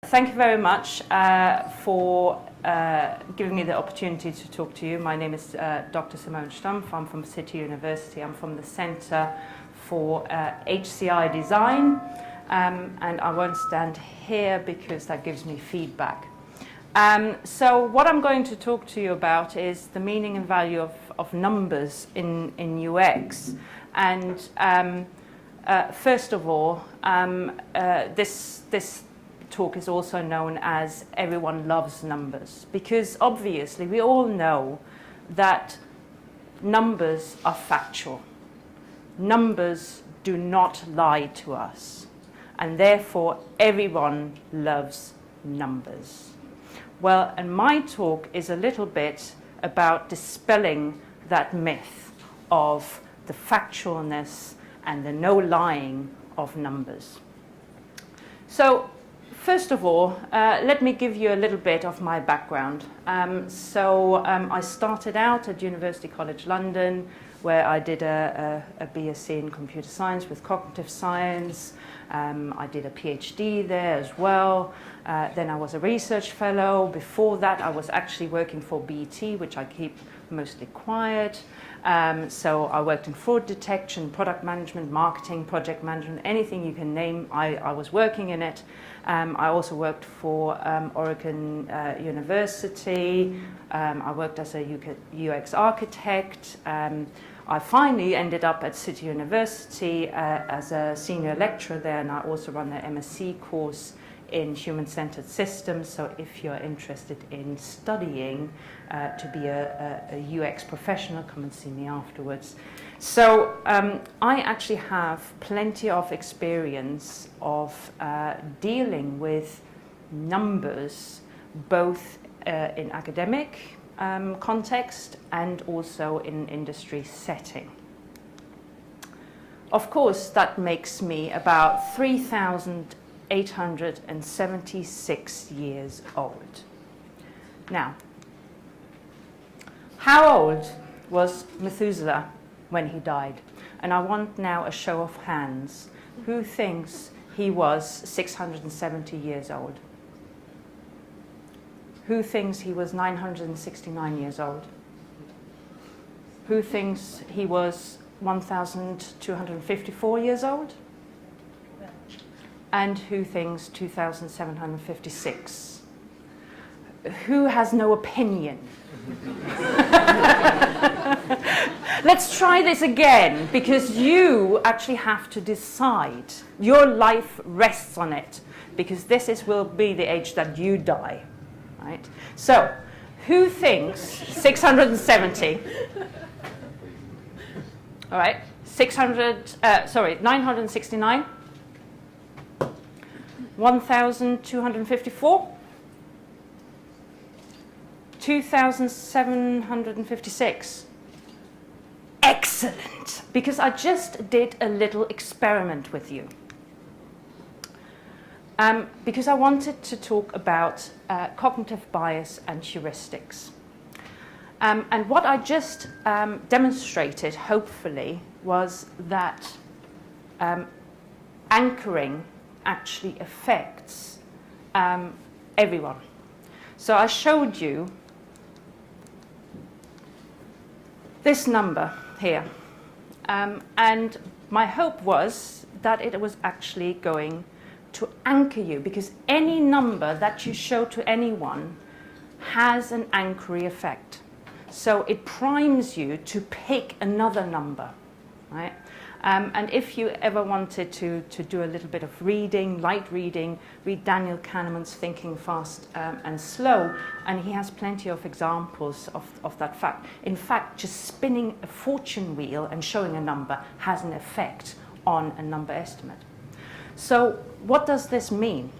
Thank you very much for giving me the opportunity to talk to you. My name is Dr. Simone Stumpf. I'm from City University. I'm from the Center for HCI Design, and I won't stand here because that gives me feedback. So what I'm going to talk to you about is the meaning and value of numbers in UX. And first of all, this talk is also known as Everyone Loves Numbers, because obviously we all know that numbers are factual. Numbers do not lie to us, and therefore everyone loves numbers. Well, and my talk is a little bit about dispelling that myth of the factualness and the no lying of numbers. So, first of all, let me give you a little bit of my background. I started out at University College London, where I did a BSc in computer science with cognitive science. I did a PhD there as well. Then I was a research fellow. Before that, I was actually working for BT, which I keep mostly quiet. So I worked in fraud detection, product management, marketing, project management, anything you can name, I was working in it. I also worked for Oregon University. I worked as a UX architect. I finally ended up at City University as a senior lecturer there, and I also run the MSc course in human-centered systems. So if you're interested in studying to be a UX professional, come and see me afterwards. So I actually have plenty of experience of dealing with numbers, both in academic context and also in industry setting. Of course, that makes me about 3,876 years old. Now, how old was Methuselah when he died? And I want now a show of hands. Who thinks he was 670 years old? Who thinks he was 969 years old? Who thinks he was 1,254 years old? And who thinks 2,756? Who has no opinion? Let's try this again, because you actually have to decide. Your life rests on it, because this will be the age that you die. Right? So, who thinks 670? All right, 969? 1,254? 2,756? Excellent! Because I just did a little experiment with you. Because I wanted to talk about cognitive bias and heuristics. And what I just demonstrated, hopefully, was that anchoring actually affects everyone. So I showed you this number here. And my hope was that it was actually going to anchor you, because any number that you show to anyone has an anchoring effect. So it primes you to pick another number, right? And if you ever wanted to do a little bit of reading, light reading, read Daniel Kahneman's Thinking Fast and Slow, and he has plenty of examples of that fact. In fact, just spinning a fortune wheel and showing a number has an effect on a number estimate. So what does this mean?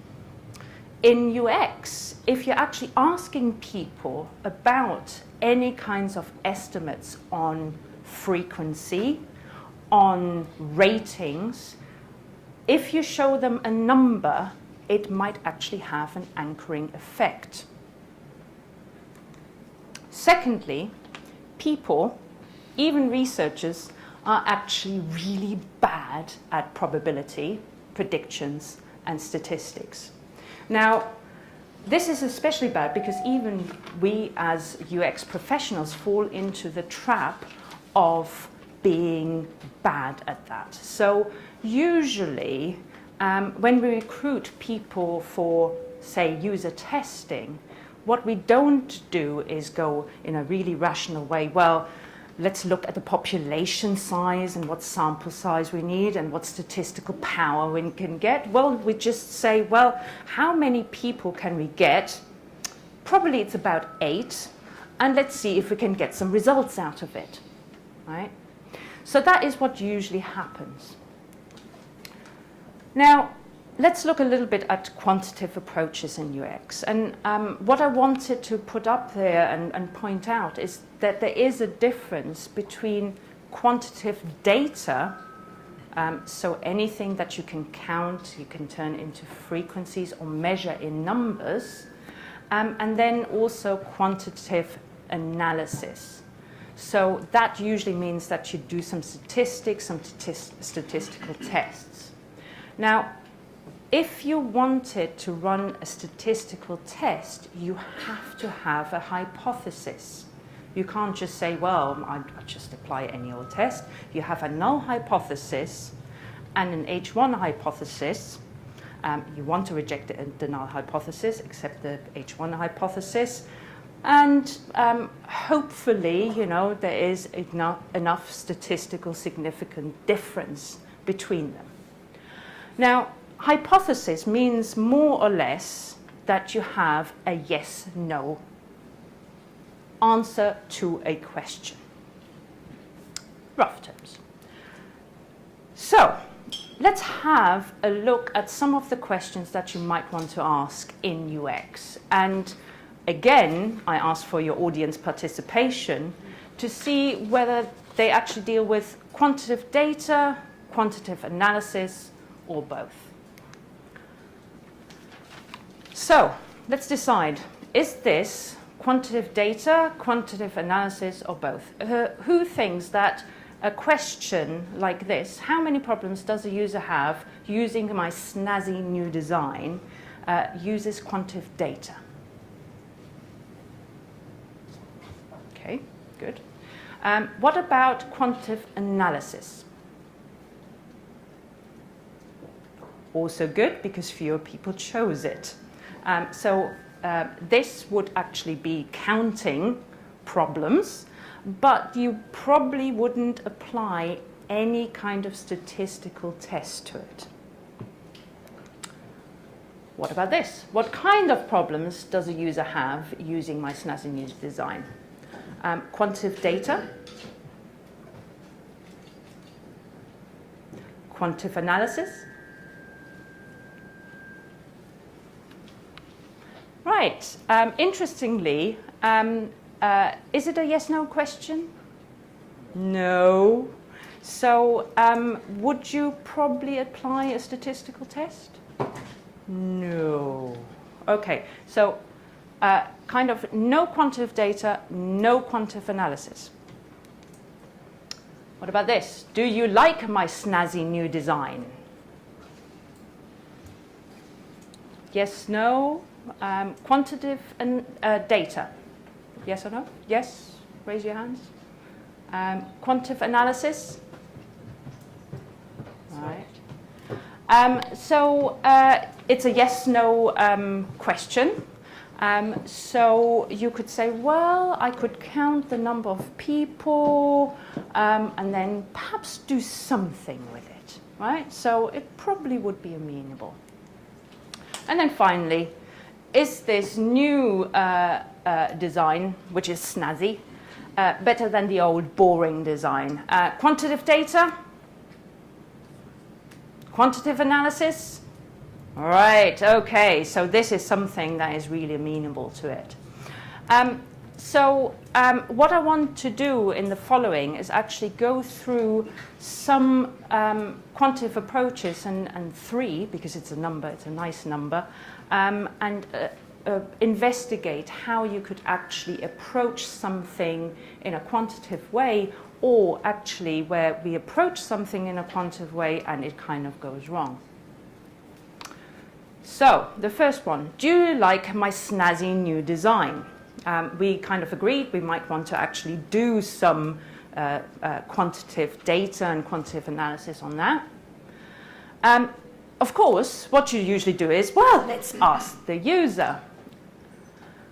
In UX, if you're actually asking people about any kinds of estimates on frequency, on ratings, if you show them a number, it might actually have an anchoring effect. Secondly, people, even researchers, are actually really bad at probability, predictions, and statistics. Now, this is especially bad because even we as UX professionals fall into the trap of being bad at that. So usually when we recruit people for, say, user testing, what we don't do is go in a really rational way, well, let's look at the population size and what sample size we need and what statistical power we can get. Well, we just say, well, how many people can we get? Probably it's about 8, and let's see if we can get some results out of it, right? So that is what usually happens. Now, let's look a little bit at quantitative approaches in UX. And what I wanted to put up there and point out is that there is a difference between quantitative data, so anything that you can count, you can turn into frequencies or measure in numbers, and then also quantitative analysis. So that usually means that you do some statistics, some statistical tests. Now, if you wanted to run a statistical test, you have to have a hypothesis. You can't just say, well, I just apply any old test. You have a null hypothesis and an H1 hypothesis. You want to reject the null hypothesis, accept the H1 hypothesis. And hopefully, you know, there is enough statistical significant difference between them. Now, hypothesis means more or less that you have a yes-no answer to a question. Rough terms. So, let's have a look at some of the questions that you might want to ask in UX. And again, I ask for your audience participation to see whether they actually deal with quantitative data, quantitative analysis, or both. So, let's decide, is this quantitative data, quantitative analysis, or both? Who thinks that a question like this, how many problems does a user have using my snazzy new design, uses quantitative data? Okay, good. What about quantitative analysis? Also good, because fewer people chose it. So this would actually be counting problems, but you probably wouldn't apply any kind of statistical test to it. What about this? What kind of problems does a user have using my snazzy new design? Quantitative data, quantitative analysis. Right. Interestingly, is it a yes-no question? No. So would you probably apply a statistical test? No. Okay. So kind of no quantitative data, no quantitative analysis. What about this? Do you like my snazzy new design? Yes, no. Quantitative data. Yes or no? Yes? Raise your hands. Quantitative analysis? Right. So it's a yes-no question. So you could say, well, I could count the number of people and then perhaps do something with it, right? So it probably would be amenable. And then finally, is this new design, which is snazzy, better than the old boring design? Quantitative data? Quantitative analysis? All right, okay, so this is something that is really amenable to it. What I want to do in the following is actually go through some quantitative approaches, and 3, because it's a number, it's a nice number, and investigate how you could actually approach something in a quantitative way, or actually where we approach something in a quantitative way and it kind of goes wrong. So, the first one, do you like my snazzy new design? We kind of agreed we might want to actually do some quantitative data and quantitative analysis on that. Of course, what you usually do is, well, let's ask the user.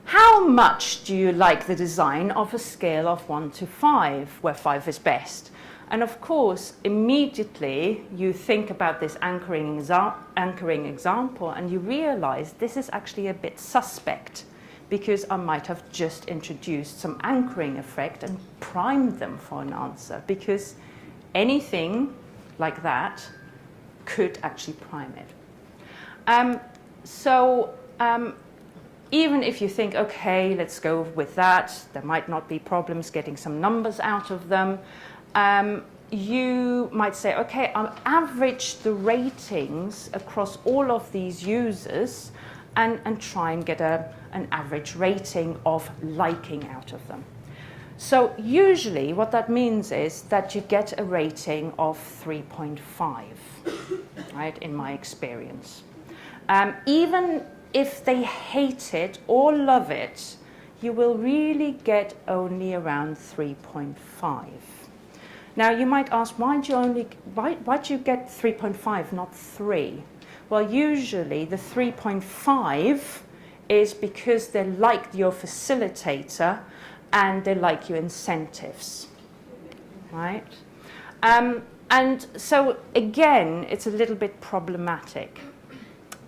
How much do you like the design of a scale of 1 to 5, where 5 is best? And of course, immediately you think about this anchoring example and you realize this is actually a bit suspect, because I might have just introduced some anchoring effect and primed them for an answer, because anything like that could actually prime it. Even if you think, okay, let's go with that, there might not be problems getting some numbers out of them, you might say, okay, I'll average the ratings across all of these users and try and get an average rating of liking out of them. So usually what that means is that you get a rating of 3.5, right, in my experience. Even if they hate it or love it, you will really get only around 3.5. Now you might ask, why do you get 3.5, not 3? Well, usually the 3.5 is because they like your facilitator and they like your incentives, right? And so again, it's a little bit problematic.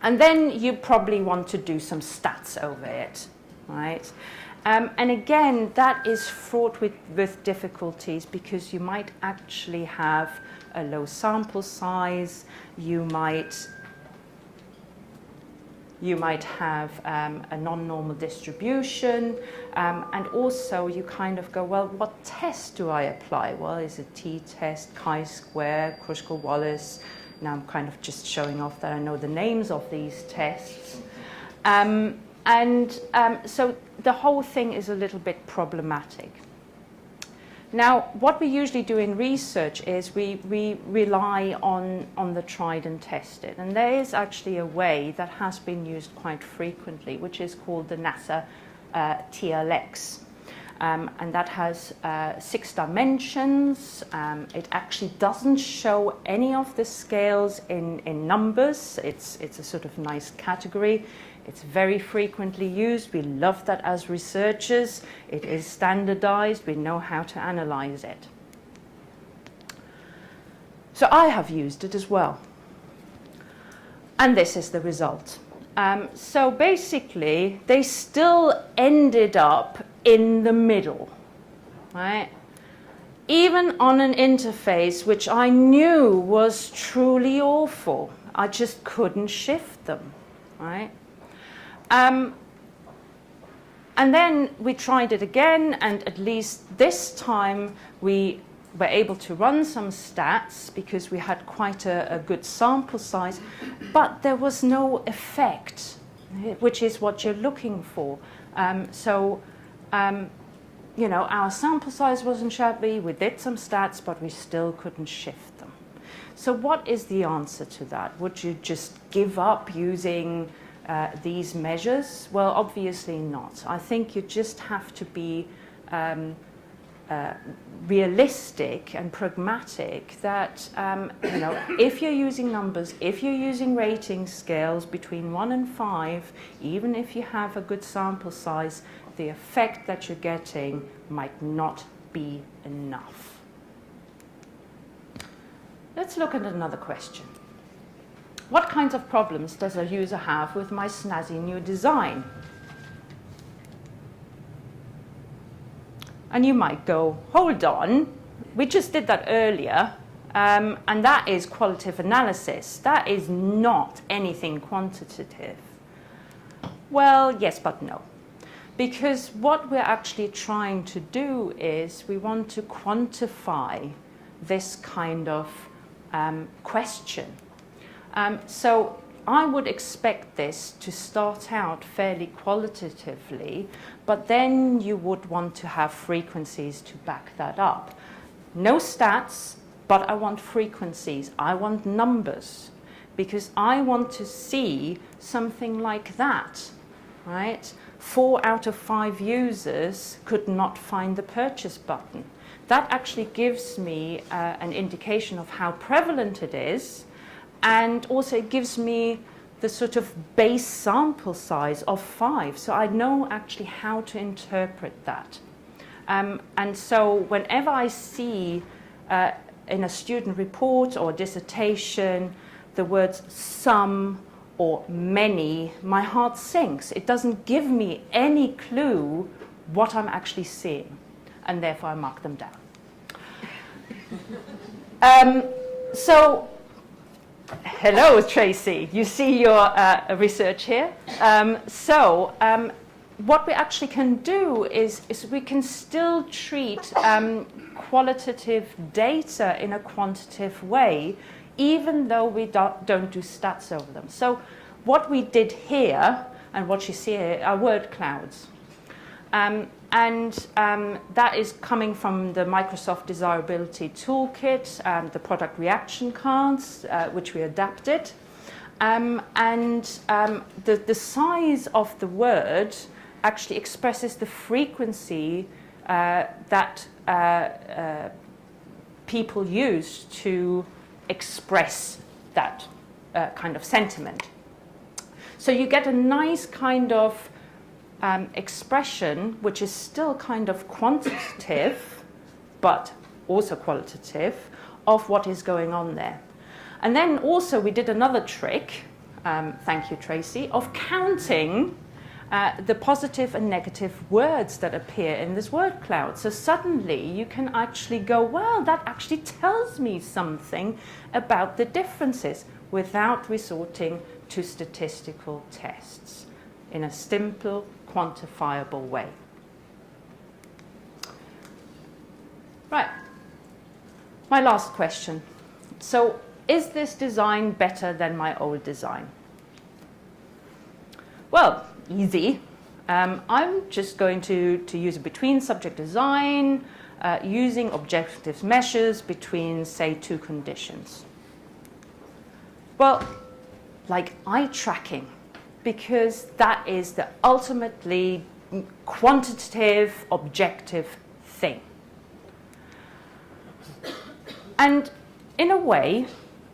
And then you probably want to do some stats over it, right? And again, that is fraught with difficulties, because you might actually have a low sample size, you might have a non-normal distribution, and also you kind of go, well, what test do I apply? Well, is it t-test, chi-square, Kruskal-Wallis? Now I'm kind of just showing off that I know the names of these tests. So the whole thing is a little bit problematic. Now, what we usually do in research is we rely on the tried and tested. And there is actually a way that has been used quite frequently, which is called the NASA TLX. And that has 6 dimensions. It actually doesn't show any of the scales in numbers. It's a sort of nice category. It's very frequently used. We love that as researchers. It is standardized. We know how to analyze it. So I have used it as well. And this is the result. So basically, they still ended up in the middle, right? Even on an interface which I knew was truly awful. I just couldn't shift them, right? And then we tried it again, and at least this time we were able to run some stats because we had quite a good sample size, but there was no effect, which is what you're looking for. You know, our sample size wasn't shabby, we did some stats, but we still couldn't shift them. So what is the answer to that? Would you just give up using these measures? Well, obviously not. I think you just have to be realistic and pragmatic that, you know, if you're using numbers, if you're using rating scales between 1 and 5, even if you have a good sample size, the effect that you're getting might not be enough. Let's look at another question. What kinds of problems does a user have with my snazzy new design? And you might go, hold on, we just did that earlier, and that is qualitative analysis. That is not anything quantitative. Well, yes, but no. Because what we're actually trying to do is we want to quantify this kind of question. So I would expect this to start out fairly qualitatively, but then you would want to have frequencies to back that up. No stats, but I want frequencies. I want numbers. because I want to see something like that, right? 4 out of 5 users could not find the purchase button. That actually gives me an indication of how prevalent it is, and also it gives me the sort of base sample size of 5, so I know actually how to interpret that. And so whenever I see in a student report or dissertation the words some or many, my heart sinks. It doesn't give me any clue what I'm actually seeing, and therefore I mark them down. So, hello Tracy, you see your research here. What we actually can do is we can still treat qualitative data in a quantitative way, even though we don't do stats over them. So what we did here, and what you see here, are word clouds. That is coming from the Microsoft Desirability Toolkit, the product reaction cards, which we adapted. The size of the word actually expresses the frequency that people use to express that kind of sentiment. So you get a nice kind of expression, which is still kind of quantitative, but also qualitative, of what is going on there. And then also we did another trick, thank you Tracy, of counting the positive and negative words that appear in this word cloud. So suddenly you can actually go, well, that actually tells me something about the differences, without resorting to statistical tests, in a simple, quantifiable way. Right, my last question. So, is this design better than my old design? Well, easy. I'm just going to use a between subject design using objective measures between, say, 2 conditions. Well, like eye tracking, because that is the ultimately quantitative, objective thing. And in a way,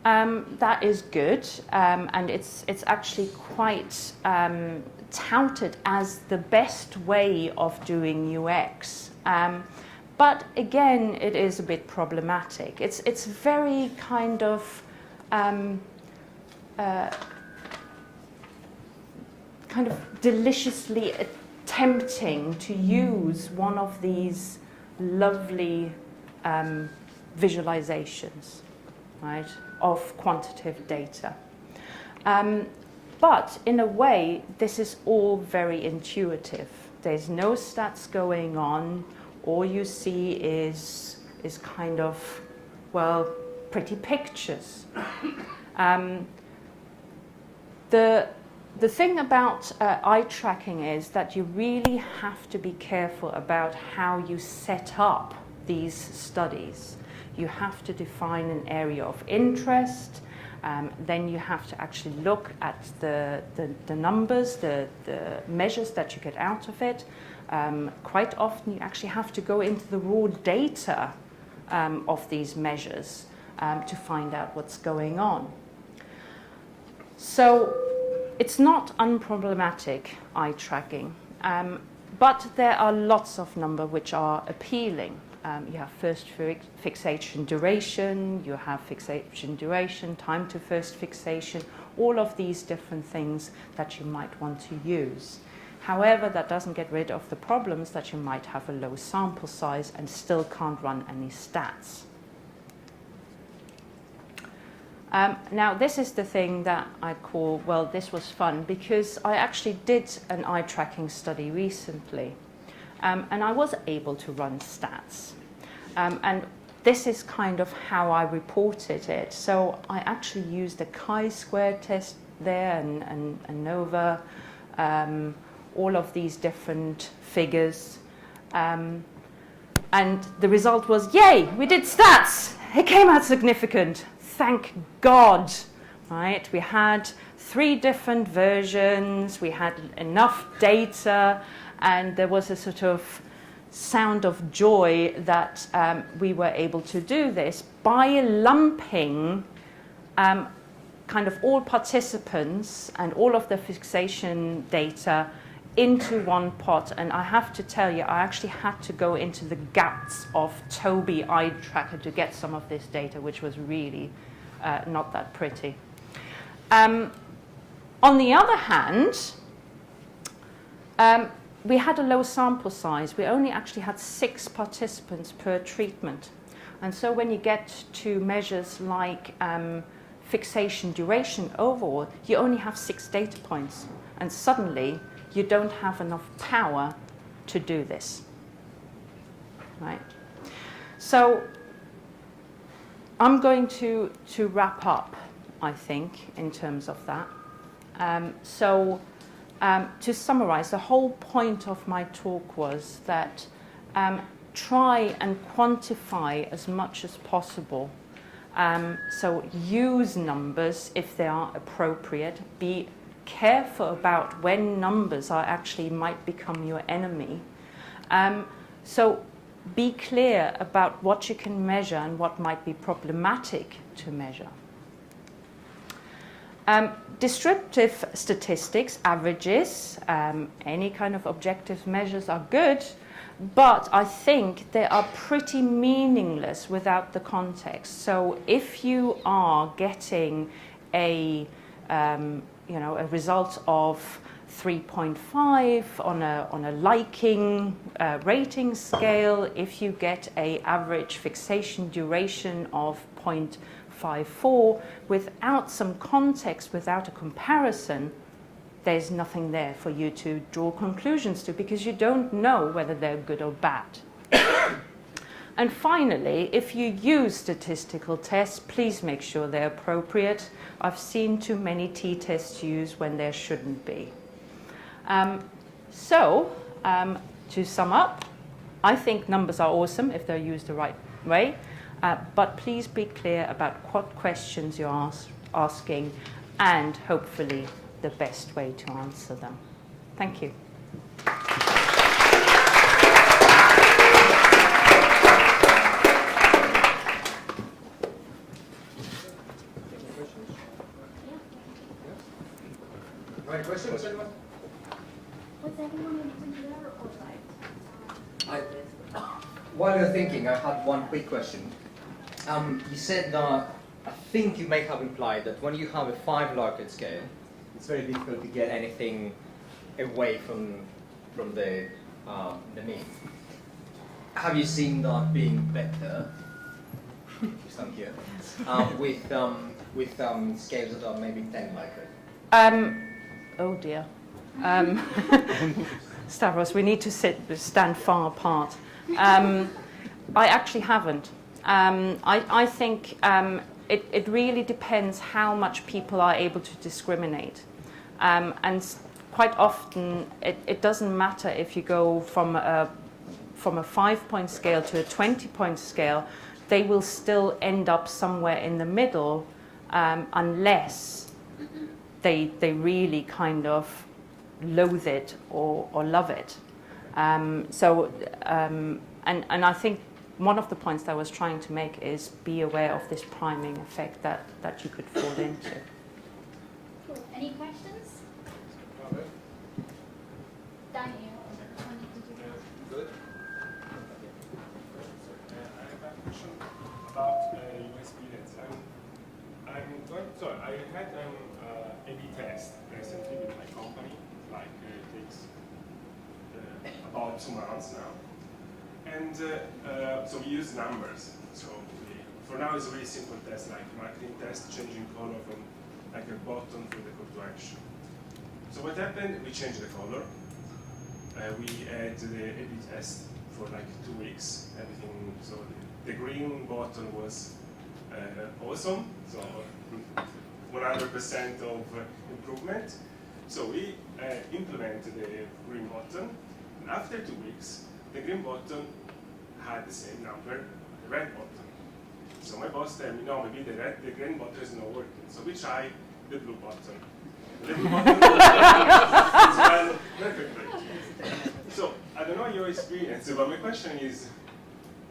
that is good, and it's actually quite touted as the best way of doing UX. But again, it is a bit problematic. It's very kind of deliciously tempting to use one of these lovely visualizations, right, of quantitative data. But in a way, this is all very intuitive. There's no stats going on. All you see is kind of, well, pretty pictures. The thing about eye tracking is that you really have to be careful about how you set up these studies. You have to define an area of interest, then you have to actually look at the numbers, the measures that you get out of it. Quite often you actually have to go into the raw data of these measures to find out what's going on. So it's not unproblematic, eye tracking, but there are lots of numbers which are appealing. You have first fixation duration, you have fixation duration, time to first fixation, all of these different things that you might want to use. However, that doesn't get rid of the problems that you might have a low sample size and still can't run any stats. Now, this is the thing that I call, well, this was fun, because I actually did an eye tracking study recently. And I was able to run stats. And this is kind of how I reported it. So I actually used a chi-square test there and ANOVA, all of these different figures. And the result was, yay, we did stats. It came out significant. Thank God. right? We had 3 different versions, we had enough data, and there was a sort of sound of joy that we were able to do this by lumping kind of all participants and all of the fixation data into one pot. And I have to tell you, I actually had to go into the guts of Tobii eye tracker to get some of this data, which was really not that pretty. On the other hand, we had a low sample size. We only actually had 6 participants per treatment. And so when you get to measures like fixation duration overall, you only have 6 data points. And suddenly, you don't have enough power to do this, right? So I'm going to wrap up, I think, in terms of that. To summarize, the whole point of my talk was that try and quantify as much as possible. So use numbers if they are appropriate. Be careful about when numbers are actually might become your enemy. So be clear about what you can measure and what might be problematic to measure. Descriptive statistics, averages, any kind of objective measures are good, but I think they are pretty meaningless without the context. So if you are getting a result of 3.5 on a liking rating scale, if you get an average fixation duration of 0.54 without some context, without a comparison, there's nothing there for you to draw conclusions to, because you don't know whether they're good or bad. And finally, if you use statistical tests, please make sure they're appropriate. I've seen too many t-tests used when there shouldn't be. To sum up, I think numbers are awesome if they're used the right way, but please be clear about what questions you're asking and hopefully the best way to answer them. Thank you. Right, questions, anyone? Was everyone in there or like? While you're thinking, I had one quick question. You said that, I think you may have implied that when you have a 5 Larkin scale, it's very difficult to get anything away from the mean. Have you seen that being better? You stand here. With scales that are maybe 10 Larkin? Oh dear. Stavros, we need to stand far apart. I actually haven't. I think it really depends how much people are able to discriminate. And quite often it doesn't matter if you go from a 5-point scale to a 20-point scale, they will still end up somewhere in the middle unless they really kind of loathe it or love it. And I think one of the points that I was trying to make is be aware of this priming effect that you could fall into. Cool. Any questions? Daniel. Good. I have a question about UXPA. I had an A/B test recently with my company, like it takes about 2 months now. And so we use numbers. So for now it's a really simple test, like marketing test, changing color from like a button to the call to action. So what happened, we changed the color. We had the A/B test for like 2 weeks. Everything, so the green button was awesome, so 100% of improvement. So we implemented the green button, and after 2 weeks, the green button had the same number as the red button. So my boss told me, no, maybe the green button is not working. So we try the blue button. The blue button is run perfectly. So I don't know your experience, but my question is,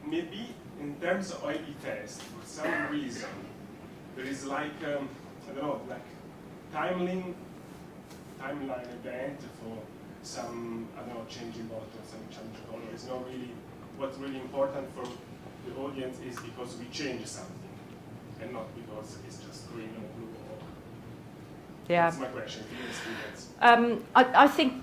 maybe in terms of A/B test, for some reason, there is like, I don't know, like timeline event for some, I don't know, changing button, some change color. It's not really, what's really important for the audience is because we change something, and not because it's just green or blue. Yeah. That's my question, your experience. I think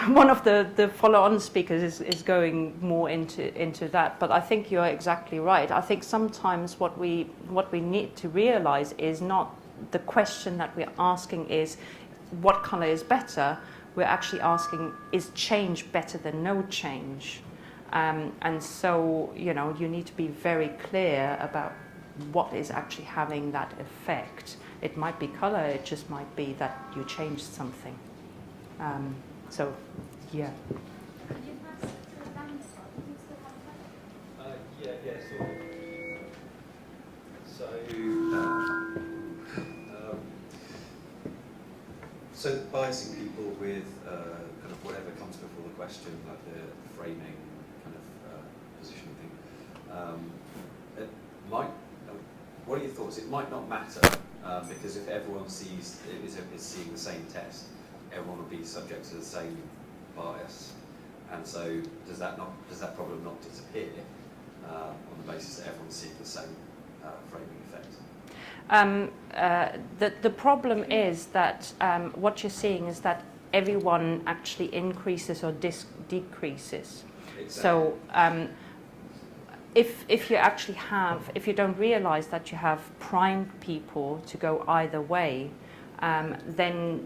one of the follow-on speakers is going more into that, but I think you're exactly right. I think sometimes what we need to realize is not the question that we're asking is what color is better. We're actually asking, is change better than no change? And so, you know, you need to be very clear about what is actually having that effect. It might be color, it just might be that you changed something. So, yeah. Could you pass it to Dan as well? Do you still have time? Yeah, so biasing people with kind of whatever comes before the question, like the framing kind of positioning thing. It might. What are your thoughts? It might not matter because if everyone is seeing the same test, everyone will be subject to the same bias, and so does that problem not disappear on the basis that everyone's seeing the same framing effect? The problem is that what you're seeing is that everyone actually increases or decreases. Exactly. So if you don't realize that you have primed people to go either way, then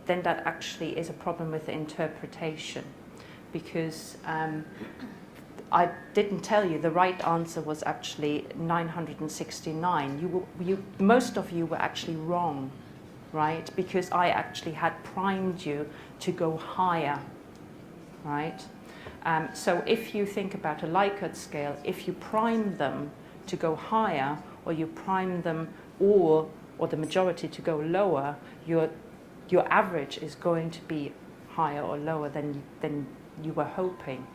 that actually is a problem with the interpretation, because I didn't tell you the right answer was actually 969. Most of you were actually wrong, right? Because I actually had primed you to go higher, right? So if you think about a Likert scale, if you prime them to go higher, or you prime them or the majority to go lower, your average is going to be higher or lower than you were hoping,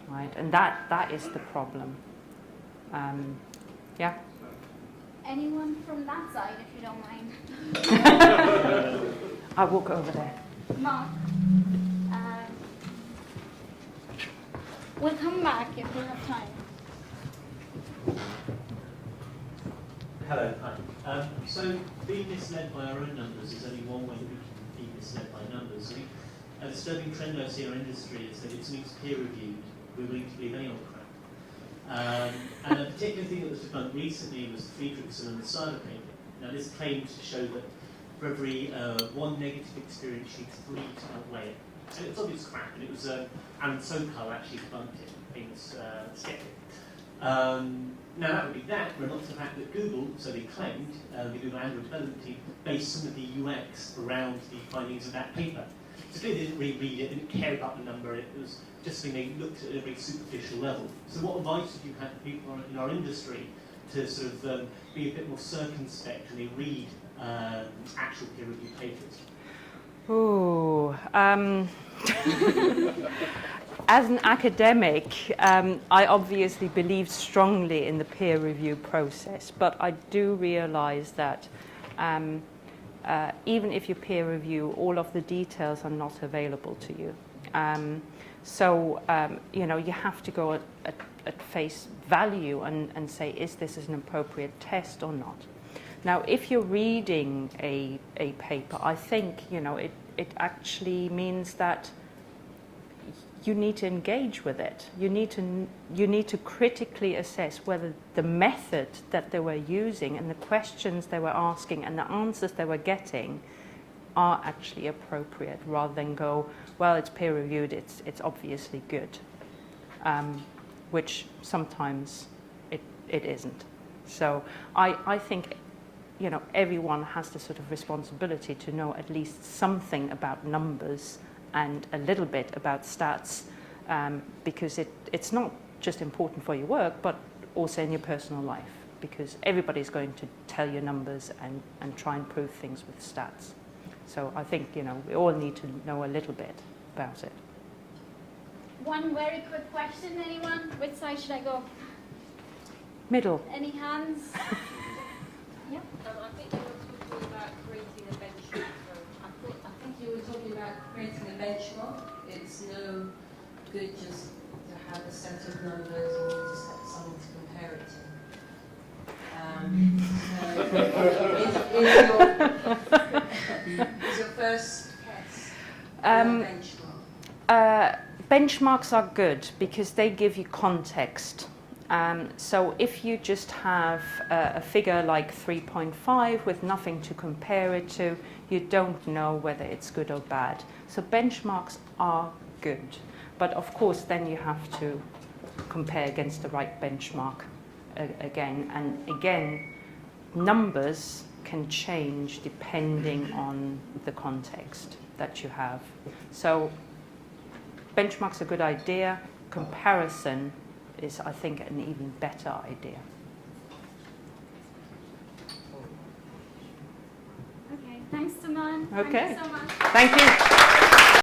right? And that is the problem. Yeah. Anyone from that side, if you don't mind? I'll walk over there. Mark. We'll come back if we have time. Hello, hi. So being misled by our own numbers is only one way that we can be misled by numbers. I think a disturbing trend I see in our industry is that it's something's peer-reviewed, we're willing to believe any old crap. And a particular thing that was debunked recently was Friedrichsen and the Seiler paper. Now this claims to show that for every one negative experience, sheets 3 to outweigh it. And it's obvious crap, and it was Alan Sokal actually debunked it, famous skeptic. Now that would be that, but not the fact that Google, so they claimed, the Google Android development team, based some of the UX around the findings of that paper. So they didn't really read it, didn't care about the number, it was just something they looked at a very superficial level. So what advice would you have for people in our industry to sort of be a bit more circumspect when they read actual peer-reviewed papers? Ooh. As an academic, I obviously believe strongly in the peer review process, but I do realize that even if you peer review, all of the details are not available to you. You know, you have to go at face value and say, is this an appropriate test or not? Now, if you're reading a paper, I think, you know, it actually means that you need to engage with it. You need to critically assess whether the method that they were using and the questions they were asking and the answers they were getting are actually appropriate, rather than go, well, it's peer reviewed, it's obviously good, which sometimes it isn't. So I think, you know, everyone has the sort of responsibility to know at least something about numbers and a little bit about stats, because it's not just important for your work, but also in your personal life. because everybody's going to tell you numbers and try and prove things with stats. So I think, you know, we all need to know a little bit about it. One very quick question, anyone? Which side should I go? Middle. Any hands? Yep. I think you were talking about creating a benchmark. I think you were talking about creating a benchmark. It's no good just to have a set of numbers and you just have something to compare it to. Is your first guess a benchmark? Benchmarks are good because they give you context. So if you just have a figure like 3.5 with nothing to compare it to, you don't know whether it's good or bad. So benchmarks are good. But of course, then you have to compare against the right benchmark again. And again, numbers can change depending on the context that you have. So benchmark's a good idea. Comparison is, I think, an even better idea. Okay, thanks, Simone. Okay. Thank you so much. Thank you.